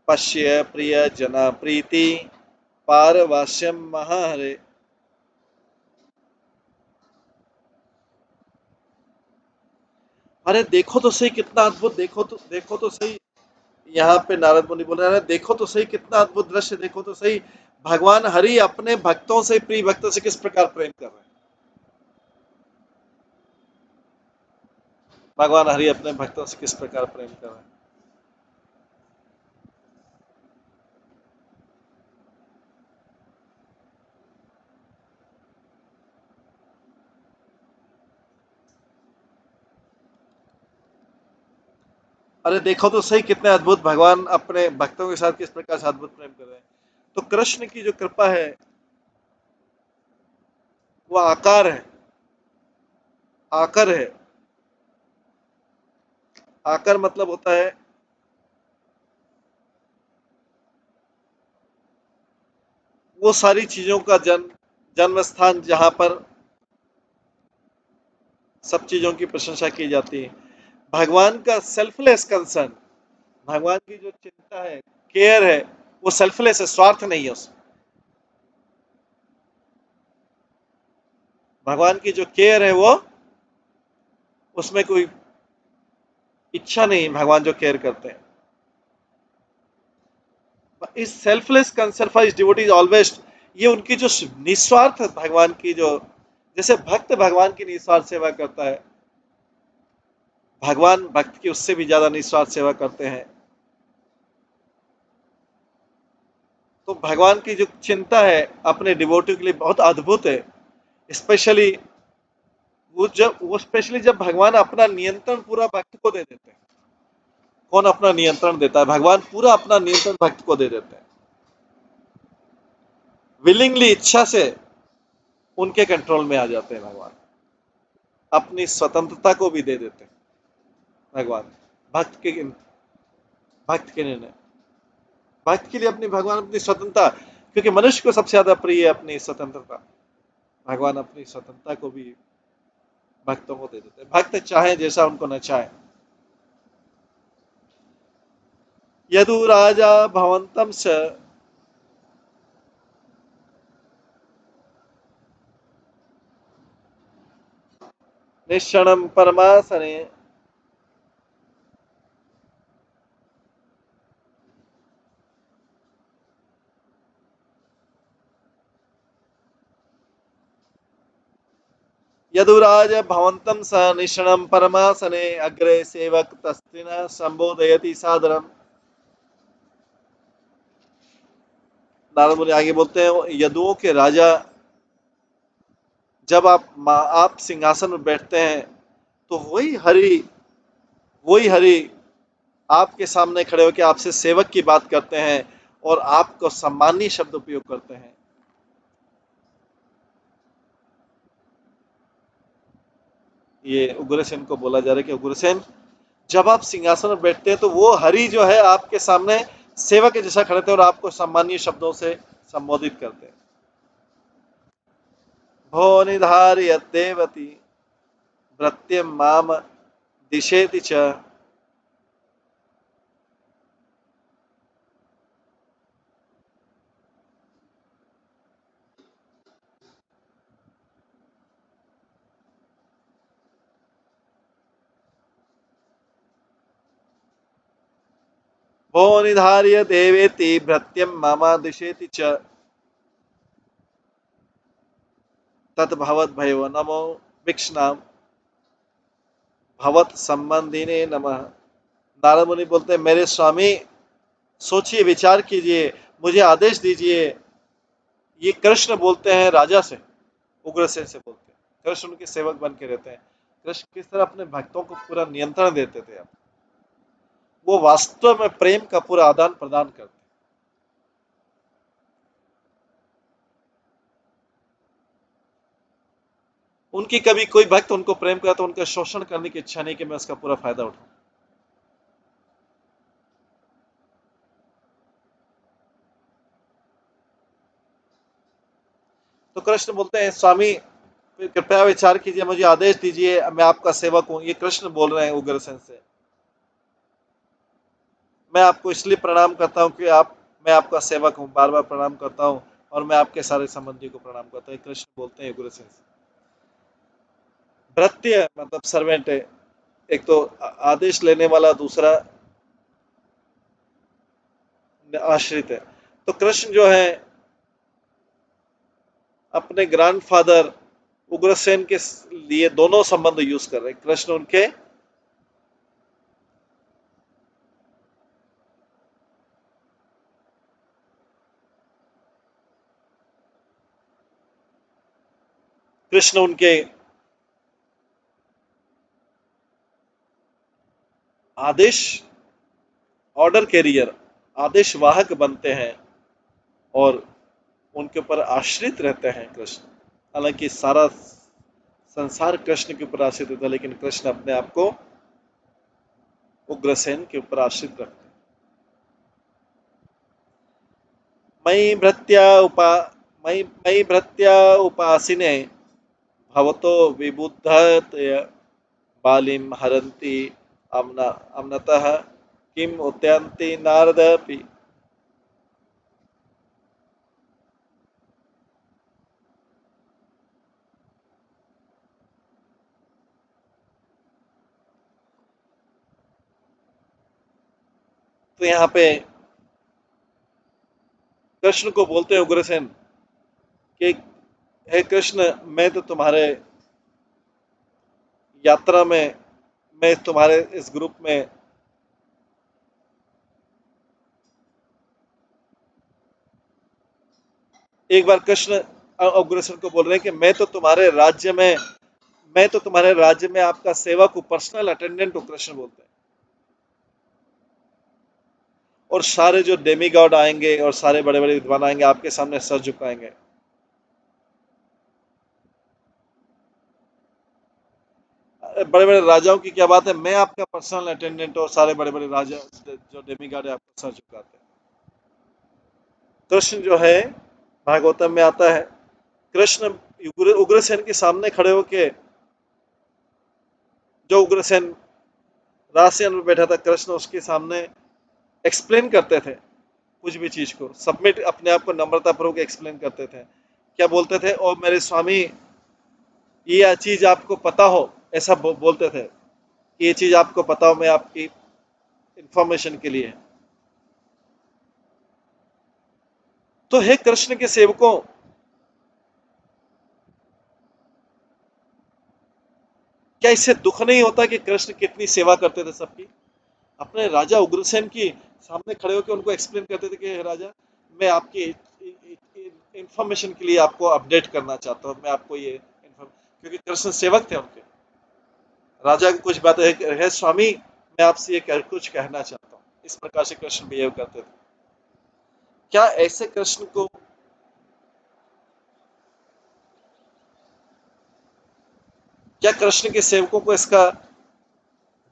पश्य प्रिय जना प्रीति पारवास्यम महाहरे। अरे देखो तो सही कितना अद्भुत, देखो तो सही। यहाँ पे नारद मुनि बोल रहे हैं, देखो तो सही कितना अद्भुत दृश्य, देखो तो सही। भगवान हरि अपने भक्तों से, प्रिय भक्तों से किस प्रकार प्रेम कर रहे हैं। भगवान हरि अपने भक्तों से किस प्रकार प्रेम कर रहे हैं। अरे देखो तो सही कितने अद्भुत भगवान अपने भक्तों के साथ किस प्रकार से अद्भुत प्रेम कर रहे हैं। तो कृष्ण की जो कृपा है वो आकार है, आकर है। आकर मतलब होता है वो सारी चीजों का जन्म स्थान जहां पर सब चीजों की प्रशंसा की जाती है। भगवान का सेल्फलेस कंसर्न, भगवान की जो चिंता है, केयर है, वो सेल्फलेस है, स्वार्थ नहीं है उसमें। भगवान की जो केयर है वो, उसमें कोई इच्छा नहीं, भगवान जो केयर करते हैं। इस selfless concern for his devotees always, ये उनकी जो निस्वार्थ भगवान की जो, जैसे भक्त भगवान की निस्वार्थ सेवा करता है, भगवान भक्त की उससे भी ज्यादा निस्वार्थ सेवा करते हैं। तो भगवान की जो चिंता है अपने डिवोटी के लिए बहुत अद्भुत है। स्पेशली वो स्पेशली जब भगवान अपना नियंत्रण पूरा भक्त को दे देते हैं। कौन अपना नियंत्रण देता है? भगवान पूरा अपना नियंत्रण भक्त को दे देते हैं, विलिंगली, इच्छा से उनके कंट्रोल में आ जाते हैं भगवान, अपनी स्वतंत्रता को भी दे देते हैं भगवान, भक्त के भक्त के निर्णय, भक्त के लिए अपनी भगवान अपनी स्वतंत्रता, क्योंकि मनुष्य को सबसे ज्यादा प्रिय है अपनी स्वतंत्रता, भगवान अपनी स्वतंत्रता को भी भक्तों को दे देते हैं, भक्त चाहे जैसा उनको न चाहे। यदु राजा भवंतम स निश्चणम परमासने, यदुराज भवंतम स निशणम परमासने अग्रे सेवक तस्तिन संबोधयति सादरम। नारद मुनि आगे बोलते हैं, यदुओं के राजा जब आप सिंहासन में बैठते हैं, तो वही हरि आपके सामने खड़े होकर आपसे सेवक की बात करते हैं और आपको सम्मानीय शब्द उपयोग करते हैं। ये उग्रसेन को बोला जा रहा है कि उग्रसेन, जब आप सिंहासन में बैठते हैं तो वो हरि जो है आपके सामने सेवक के जैसा खड़े थे और आपको सम्मानीय शब्दों से संबोधित करते हैं। भो निधार्य देवती भृत्यम माम दिशेति च, भो निधार्य देवेति भृत्यम माम दिशेति च, तद्भवत भयो नमो भिक्षणाम भवत संबंधिने नमः। नारद मुनि बोलते हैं, मेरे स्वामी, सोचिए, विचार कीजिए, मुझे आदेश दीजिए। ये कृष्ण बोलते हैं राजा से, उग्रसेन से बोलते हैं। कृष्ण उनके सेवक बन के रहते हैं। कृष्ण किस तरह अपने भक्तों को पूरा नियंत्रण देते थे, वो वास्तव में प्रेम का पूरा आदान प्रदान करते। उनकी कभी कोई भक्त उनको प्रेम करता तो उनका शोषण करने की इच्छा नहीं कि मैं उसका पूरा फायदा उठाऊं। तो कृष्ण बोलते हैं, स्वामी कृपया विचार कीजिए, मुझे आदेश दीजिए, मैं आपका सेवक हूं। ये कृष्ण बोल रहे हैं उग्रसेन से। मैं आपको इसलिए प्रणाम करता हूँ कि मैं आपका सेवक हूँ, बार बार प्रणाम करता हूँ, और मैं आपके सारे संबंधियों को प्रणाम करता हूँ। कृष्ण बोलते हैं उग्रसेन से। भृत्य मतलब सर्वेंट है, एक तो आदेश लेने वाला, दूसरा आश्रित है। तो कृष्ण जो है अपने ग्रैंडफादर उग्रसेन के लिए दोनों संबंध यूज कर रहे हैं। कृष्ण उनके कृष्ण उनके आदेश, ऑर्डर कैरियर, आदेश वाहक बनते हैं और उनके ऊपर आश्रित रहते हैं कृष्ण। हालांकि सारा संसार कृष्ण के ऊपर आश्रित था, लेकिन कृष्ण अपने आप को उग्रसेन के ऊपर आश्रित रखते हैं। मयि भृत्या उपासिने भवतो विबुद्धतया बालिं हरन्ति अम्नतः किम उद्यन्ति नारदपि। तो यहाँ पे कृष्ण को बोलते हैं उग्रसेन कि हे कृष्ण, मैं तो तुम्हारे यात्रा में, मैं तुम्हारे इस ग्रुप में, एक बार कृष्ण उग्रसेन को बोल रहे हैं कि मैं तो तुम्हारे राज्य में आपका सेवक हूँ, पर्सनल अटेंडेंट हूँ, कृष्ण बोलते हैं। और सारे जो डेमी गॉड आएंगे और सारे बड़े बड़े विद्वान आएंगे आपके सामने सर झुकाएंगे। बड़े बड़े राजाओं की क्या बात है, मैं आपका पर्सनल अटेंडेंट और सारे बड़े बड़े राजा जो डेमी गॉड है आपको सर झुकाते हैं। कृष्ण जो है भागवतम में आता है, कृष्ण उग्रसेन के सामने खड़े होके, जो उग्रसेन राजसेन में बैठा था, कृष्ण उसके सामने एक्सप्लेन करते थे कुछ भी चीज को, सबमिट अपने आप को नम्रता पूर्वक एक्सप्लेन करते थे। क्या बोलते थे? और मेरे स्वामी, ये चीज आपको पता हो, ऐसा बोलते थे कि ये चीज आपको पता हो, मैं आपकी इंफॉर्मेशन के लिए। तो हे कृष्ण के सेवकों, क्या इससे दुख नहीं होता कि कृष्ण कितनी सेवा करते थे सबकी? अपने राजा उग्रसेन की सामने खड़े होकर उनको एक्सप्लेन करते थे कि हे राजा, मैं आपकी इंफॉर्मेशन के लिए आपको अपडेट करना चाहता हूँ, मैं आपको ये क्योंकि कृष्ण सेवक थे उनके। राजा की कुछ बातें है स्वामी, मैं आपसे ये कुछ कहना चाहता हूँ, इस प्रकार से कृष्ण बिहेव करते थे। क्या ऐसे कृष्ण को, क्या कृष्ण के सेवकों को इसका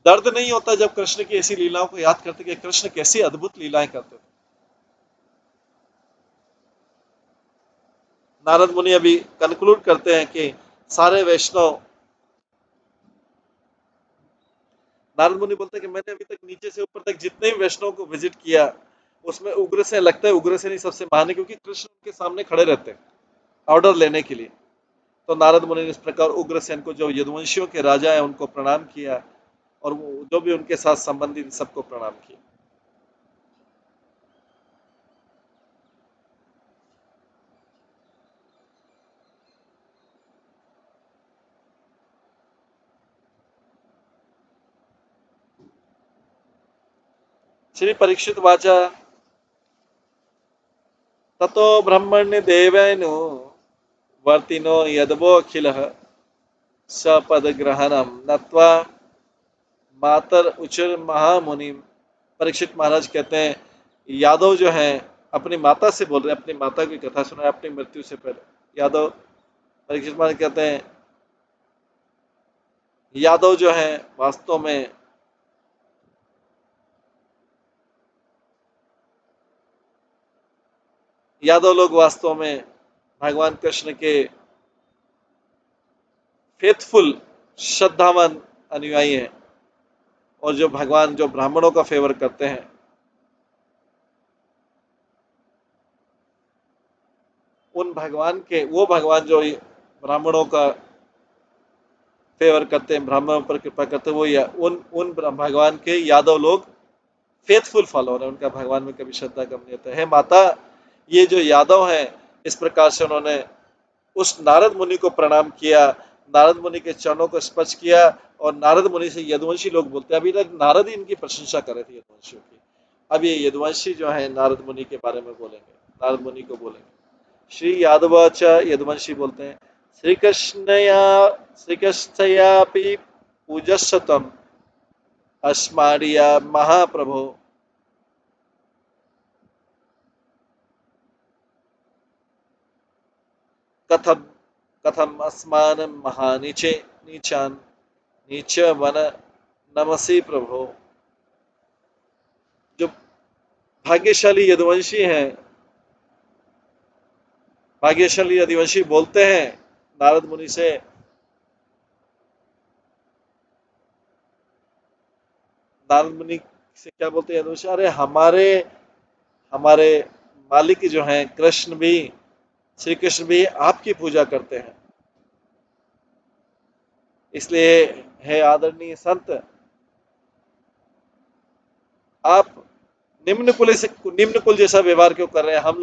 दर्द नहीं होता जब कृष्ण की ऐसी लीलाओं को याद करते कि कृष्ण कैसी अद्भुत लीलाएं करते थे? नारद मुनि अभी कंक्लूड करते हैं कि सारे वैष्णव, नारद मुनि बोलते हैं कि मैंने अभी तक नीचे से ऊपर तक जितने भी वैष्णव को विजिट किया, उसमें उग्रसेन लगता है, उग्रसेन ही सबसे महान है, क्योंकि कृष्ण उनके सामने खड़े रहते हैं ऑर्डर लेने के लिए। तो नारद मुनि ने इस प्रकार उग्रसेन को, जो यदुवंशियों के राजा हैं, उनको प्रणाम किया, और जो भी उनके साथ संबंधित सबको प्रणाम किया। श्री परीक्षित वाचा, ततो ब्रह्मण्य देवेनु वर्तिनो यदवो अखिलः सपदग्रहणम नत्वा मातर उचर महामुनि। परीक्षित महाराज कहते हैं, यादव जो हैं अपनी माता से बोल रहे हैं, अपनी माता की कथा सुना है अपनी मृत्यु से पहले। यादव, परीक्षित महाराज कहते हैं, यादव जो हैं वास्तव में, यादव लोग वास्तव में भगवान कृष्ण के फेथफुल, श्रद्धावान अनुयायी हैं, और जो भगवान, जो ब्राह्मणों का फेवर करते हैं, उन भगवान के, वो भगवान जो ब्राह्मणों का फेवर करते हैं, ब्राह्मणों पर कृपा करते हैं, वो उन उन भगवान के यादव लोग फेथफुल फॉलोअर है, उनका भगवान में कभी श्रद्धा कम नहीं होता है। माता, ये जो यादव हैं, इस प्रकार से उन्होंने उस नारद मुनि को प्रणाम किया, नारद मुनि के चरणों को स्पर्श किया, और नारद मुनि से यदुवंशी लोग बोलते हैं, अभी तक नारद ही इनकी प्रशंसा कर रहे थे यदुवंशियों की, अब ये यदुवंशी जो है नारद मुनि के बारे में बोलेंगे, नारद मुनि को बोलेंगे। श्री यादवाच यदुवंशी बोलते हैं, श्री कृष्णया श्री कृष्णयापि पूजस्वतम अस्मारिया महाप्रभो कथम कथम अस्मान महानिचे नीचान नीच वन नमसी प्रभो। जो भाग्यशाली यदुवंशी हैं, भाग्यशाली यदुवंशी बोलते हैं नारद मुनि से, नारद मुनि से क्या बोलते हैं यदुवंशी, अरे हमारे हमारे मालिक जो हैं कृष्ण भी, श्री कृष्ण भी आपकी पूजा करते हैं, इसलिए हे आदरणीय संत, आप निम्न कुल जैसा व्यवहार क्यों कर रहे हैं? हम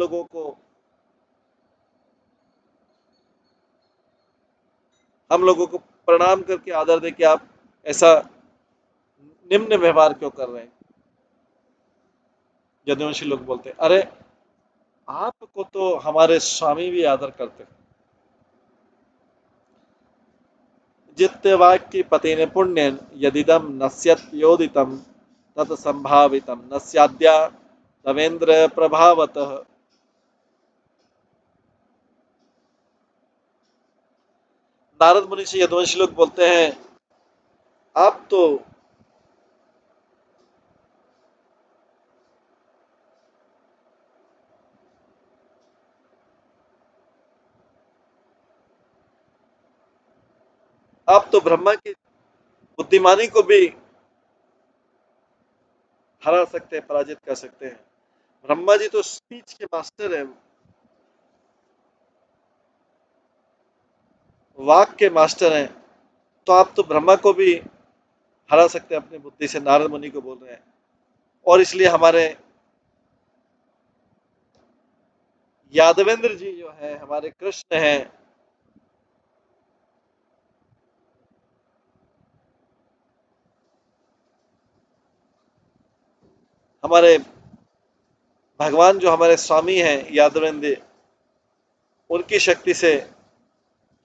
लोगों को प्रणाम करके आदर दे के आप ऐसा निम्न व्यवहार क्यों कर रहे हैं? यदुवंशी लोग बोलते हैं, अरे आपको तो हमारे स्वामी भी आदर करते हैं। जित्यवाक्य पतेन पुण्यन यदिदम नश्यत्योदितम तत्संभावितम नस्याद्या तवेंद्र प्रभावतः। नारद मुनि से यदुवंशी लोग बोलते हैं, आप तो आप तो ब्रह्मा की बुद्धिमानी को भी हरा सकते हैं, पराजित कर सकते हैं। ब्रह्मा जी तो स्पीच के मास्टर हैं, वाक के मास्टर हैं, तो आप तो ब्रह्मा को भी हरा सकते हैं अपनी बुद्धि से, नारद मुनि को बोल रहे हैं। और इसलिए हमारे यादवेंद्र जी जो है, हमारे कृष्ण हैं, हमारे भगवान जो हमारे स्वामी हैं यादवेंद्र, उनकी शक्ति से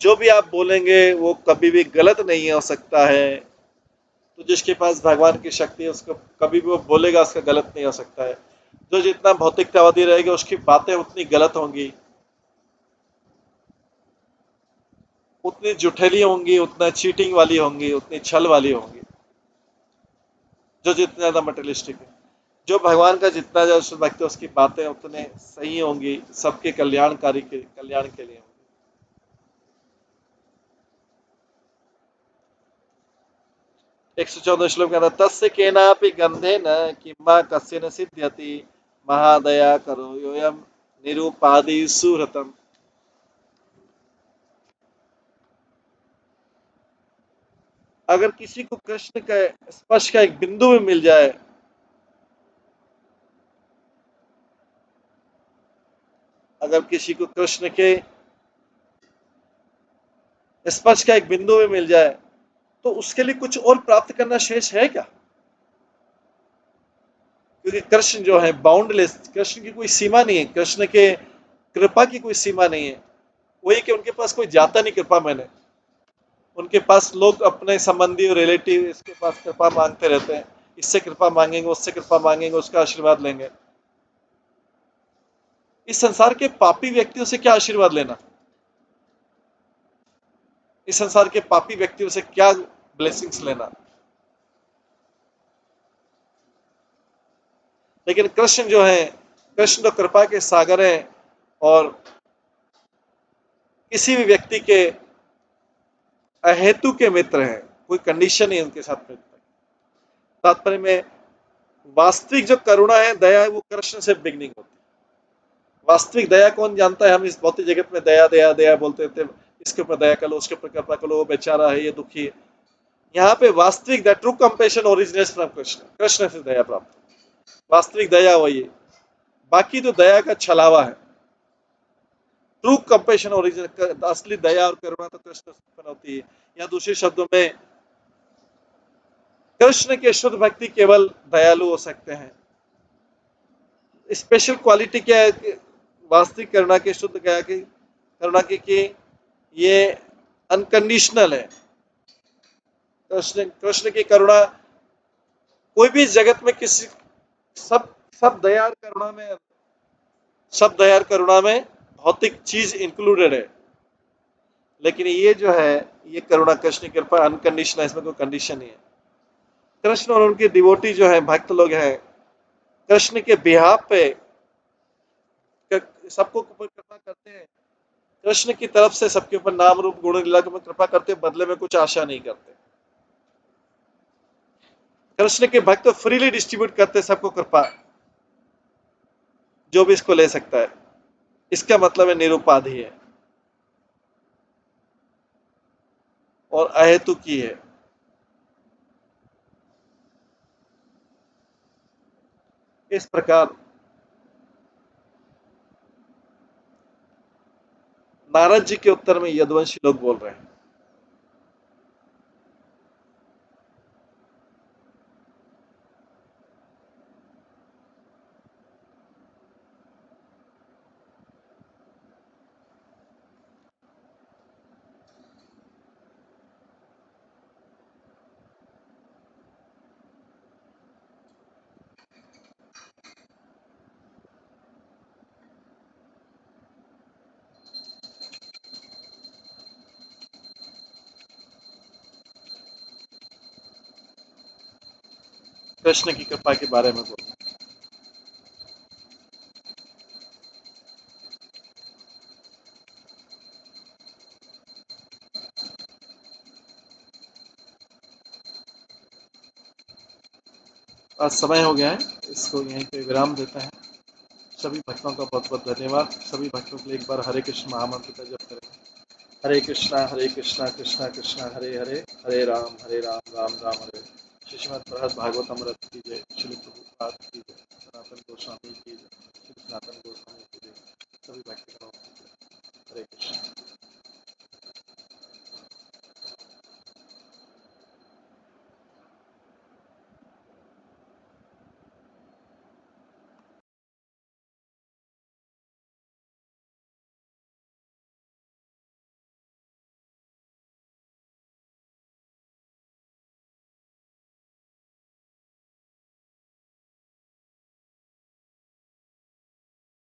जो भी आप बोलेंगे वो कभी भी गलत नहीं हो सकता है। तो जिसके पास भगवान की शक्ति है उसको कभी भी वो बोलेगा उसका गलत नहीं हो सकता है। जो जितना भौतिकतावादी रहेगा उसकी बातें उतनी गलत होंगी, उतनी जुठेली होंगी, उतना चीटिंग वाली होंगी, उतनी छल वाली होंगी। जो जितना ज्यादा मटेरियलिस्टिक है, जो भगवान का जितना ज्यादा भक्त है उसकी बातें उतने सही होंगी, सबके कल्याण के लिए होंगी। 114 श्लोक में आता है, तस्य केनापि गंधेन किंवा कस्य न सिद्ध्यति महादया करो योयम निरूपादि सुहृतम। अगर किसी को कृष्ण का स्पर्श का एक बिंदु भी मिल जाए, अगर किसी को कृष्ण के स्पर्श का एक बिंदु भी मिल जाए, तो उसके लिए कुछ और प्राप्त करना शेष है क्या? क्योंकि कृष्ण जो है बाउंडलेस, कृष्ण की कोई सीमा नहीं है, कृष्ण के कृपा की कोई सीमा नहीं है। वही कि उनके पास कोई जाता नहीं कृपा मैंने, उनके पास लोग अपने संबंधी और रिलेटिव इसके पास कृपा मांगते रहते हैं, इससे कृपा मांगेंगे, उससे कृपा मांगेंगे, उसका आशीर्वाद लेंगे। इस संसार के पापी व्यक्तियों से क्या आशीर्वाद लेना? इस संसार के पापी व्यक्तियों से क्या ब्लेसिंग्स लेना? लेकिन कृष्ण जो है, कृष्ण तो कृपा के सागर हैं, और किसी भी व्यक्ति के अहेतु के मित्र हैं, कोई कंडीशन नहीं उनके साथ मित्र। तात्पर्य में वास्तविक जो करुणा है, दया है, वो कृष्ण से बिगनिंग होती है। वास्तविक दया कौन जानता है? हम इस भौतिक जगत में दया दया दया बोलते थे, इसके ऊपर दया करो, उसके ऊपर कृपा करो, वो बेचारा है, ये दुखी है। यहाँ पे वास्तविक the true compassion originates from Krishna, Krishna से दया प्राप्त, वास्तविक दया वही है। बाकी तो दया का छलावा है। ट्रू कंपेशन ओरिजिन, असली दया और करुणा तो कृष्ण से उत्पन्न होती है। या दूसरे शब्दों में, कृष्ण के शुद्ध भक्ति केवल दयालु हो सकते हैं। स्पेशल क्वालिटी क्या है वास्तविक करुणा की, शुद्ध गया की करुणा की कि ये अनकंडीशनल है। कृष्ण कृष्ण की करुणा कोई भी जगत में किसी, सब सब दया और करुणा में, सब दया और करुणा में भौतिक चीज इंक्लूडेड है। लेकिन ये जो है, ये करुणा कृष्ण की कृपा अनकंडीशनल है, इसमें कोई कंडीशन नहीं है। कृष्ण और उनके डिवोटी जो हैं, भक्त लोग हैं, कृष्ण के बिहाफ पे सबको कृपा करते हैं। कृष्ण की तरफ से सबके ऊपर नाम रूप गुण लीला में कृपा करते, बदले में कुछ आशा नहीं करते। कृष्ण के भक्त फ्रीली डिस्ट्रीब्यूट करते सबको कृपा, जो भी इसको ले सकता है। इसका मतलब है निरुपाधि है और अहेतुकी है। इस प्रकार नारद जी के उत्तर में यदुवंशी लोग बोल रहे हैं। कृष्ण की कृपा के बारे में बोल रहे हैं। आज समय हो गया है, इसको यहीं पे विराम देते हैं। सभी भक्तों का बहुत बहुत धन्यवाद। सभी भक्तों के लिए एक बार हरे कृष्ण महामंत्र का जप करें। हरे कृष्णा कृष्णा कृष्णा हरे हरे, हरे राम राम राम हरे। श्रीमद् भरत भागवत अमृत की जय, श्री प्रभुपाद की जय, सनातन गोस्वामी की जय, श्री सनातन गोस्वामी की जय। सभी भक्तों